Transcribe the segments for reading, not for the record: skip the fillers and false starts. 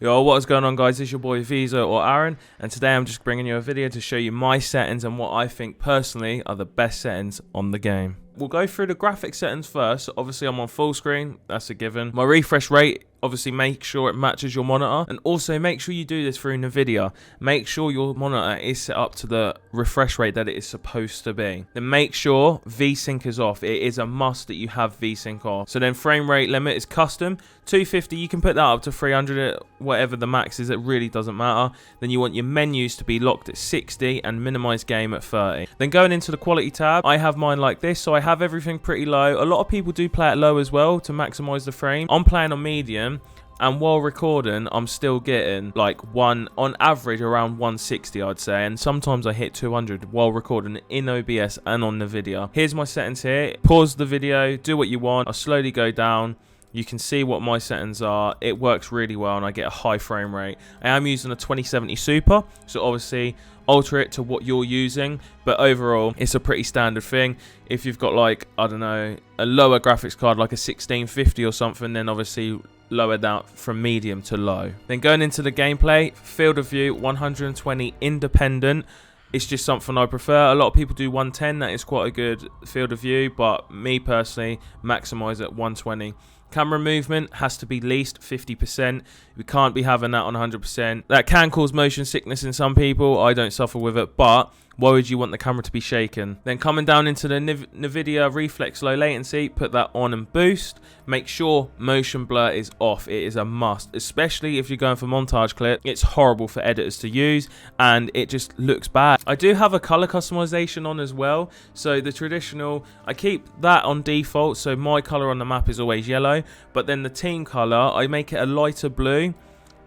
Yo, what is going on, guys? It's your boy Visa or Aaron, and today I'm just bringing you a video to show you my settings and what I think personally are the best settings on the game. We'll go through the graphic settings first. Obviously, I'm on full screen. That's a given. My refresh rate, obviously make sure it matches your monitor, and also make sure you do this through Nvidia. Make sure your monitor is set up to the refresh rate that it is supposed to be. Then make sure VSync is off. It is a must that you have VSync off. So then frame rate limit is custom 250. You can put that up to 300, whatever the max is. It really doesn't matter. Then you want your menus to be locked at 60 and minimize game at 30. Then going into the quality tab, I have mine like this, so I have everything pretty low. A lot of people do play it low as well to maximize the frame. I'm playing on medium, and while recording I'm still getting like on average around 160, I'd say, and sometimes I hit 200 while recording in OBS and on Nvidia. Here's my settings here. Pause the video, do what you want. I'll slowly go down. You can see what my settings are. It works really well and I get a high frame rate. I am using a 2070 Super, so obviously alter it to what you're using, but overall it's a pretty standard thing. If you've got, like, I don't know, a lower graphics card like a 1650 or something, then obviously lower that from medium to low. Then going into the gameplay, field of view 120 independent. It's just something I prefer. A lot of people do 110. That is quite a good field of view, but me personally maximize at 120. Camera movement has to be least 50%. We can't be having that on 100%. That can cause motion sickness in some people. I don't suffer with it, but why would you want the camera to be shaken? Then coming down into the Nvidia Reflex low latency, put that on and boost. Make sure motion blur is off. It is a must, especially if you're going for montage clip. It's horrible for editors to use and it just looks bad. I do have a color customization on as well. So the traditional, I keep that on default. So my color on the map is always yellow, but then the team color, I make it a lighter blue.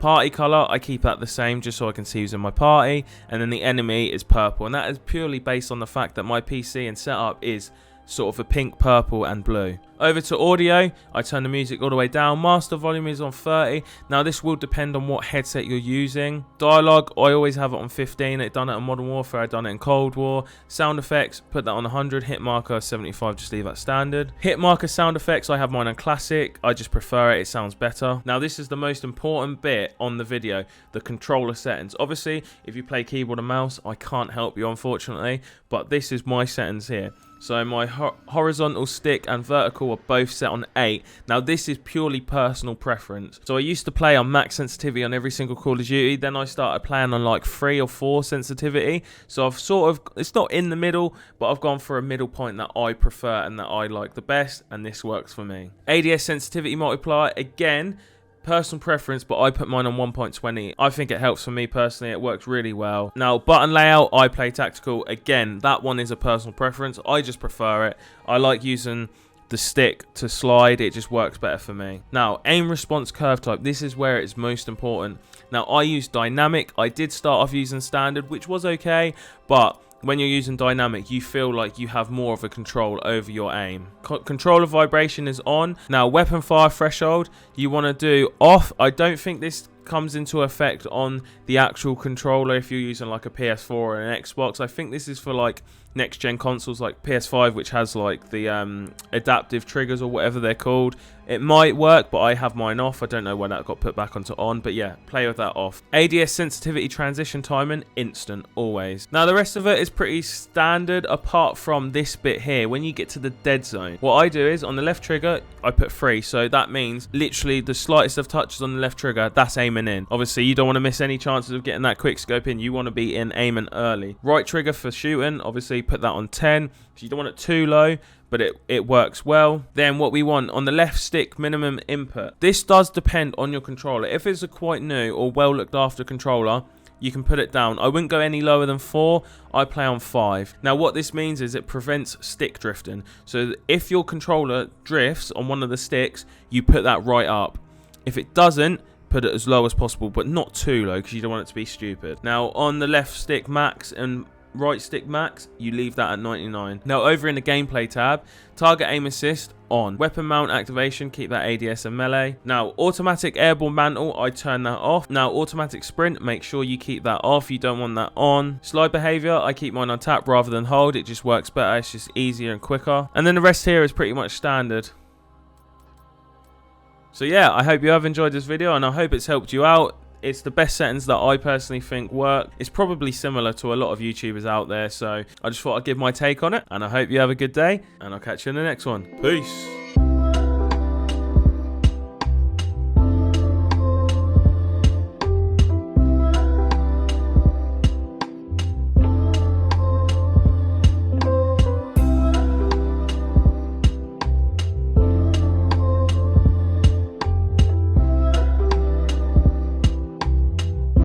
Party color, I keep that the same just so I can see who's in my party, and then the enemy is purple, and that is purely based on the fact that my PC and setup is sort of a pink, purple and blue. Over to audio, I turn the music all the way down. Master volume is on 30. Now this will depend on what headset you're using. Dialogue, I always have it on 15. I've done it on Modern Warfare, I've done it in Cold War. Sound effects, put that on 100. Hit marker 75, just leave that standard. Hit marker sound effects, I have mine on classic. I just prefer it, it sounds better. Now this is the most important bit on the video, the controller settings. Obviously, if you play keyboard and mouse, I can't help you unfortunately, but this is my settings here. So my horizontal stick and vertical are both set on 8. Now this is purely personal preference. So I used to play on max sensitivity on every single Call of Duty. Then I started playing on like 3 or 4 sensitivity. So I've sort of, it's not in the middle, but I've gone for a middle point that I prefer and that I like the best. And this works for me. ADS sensitivity multiplier, again, personal preference, but I put mine on 1.20. I think it helps for me personally. It works really well. Now button layout, I play tactical. Again, that one is a personal preference. I just prefer it. I like using the stick to slide. It just works better for me. Now aim response curve type, this is where it's most important. Now I use dynamic. I did start off using standard, which was okay, but when you're using dynamic, you feel like you have more of a control over your aim. Controller vibration is on. Now weapon fire threshold, you want to do off. I don't think this comes into effect on the actual controller if you're using like a PS4 or an Xbox. I think this is for like next gen consoles like PS5, which has like the adaptive triggers or whatever they're called. It might work, but I have mine off. I don't know when that got put back onto on, but yeah, play with that off. ADS sensitivity transition timing, instant, always. Now the rest of it is pretty standard apart from this bit here. When you get to the dead zone, what I do is on the left trigger, I put 3. So that means literally the slightest of touches on the left trigger, that's aiming in. Obviously you don't want to miss any chances of getting that quick scope in. You want to be in aiming early. Right trigger for shooting, obviously put that on 10. So you don't want it too low, but it works well. Then what we want on the left stick, minimum input. This does depend on your controller. If it's a quite new or well looked after controller, you can put it down. I wouldn't go any lower than 4. I play on 5. Now what this means is it prevents stick drifting. So if your controller drifts on one of the sticks, you put that right up. If it doesn't, put it as low as possible, but not too low because you don't want it to be stupid. Now on the left stick max and right stick max, you leave that at 99. Now over in the gameplay tab, target aim assist on. Weapon mount activation, keep that ADS and melee. Now automatic airborne mantle, I turn that off. Now automatic sprint, make sure you keep that off. You don't want that on. Slide behavior, I keep mine on tap rather than hold. It just works better. It's just easier and quicker. And then the rest here is pretty much standard. So yeah, I hope you have enjoyed this video, and I hope it's helped you out. It's the best settings that I personally think work. It's probably similar to a lot of YouTubers out there, so I just thought I'd give my take on it, and I hope you have a good day, and I'll catch you in the next one. Peace.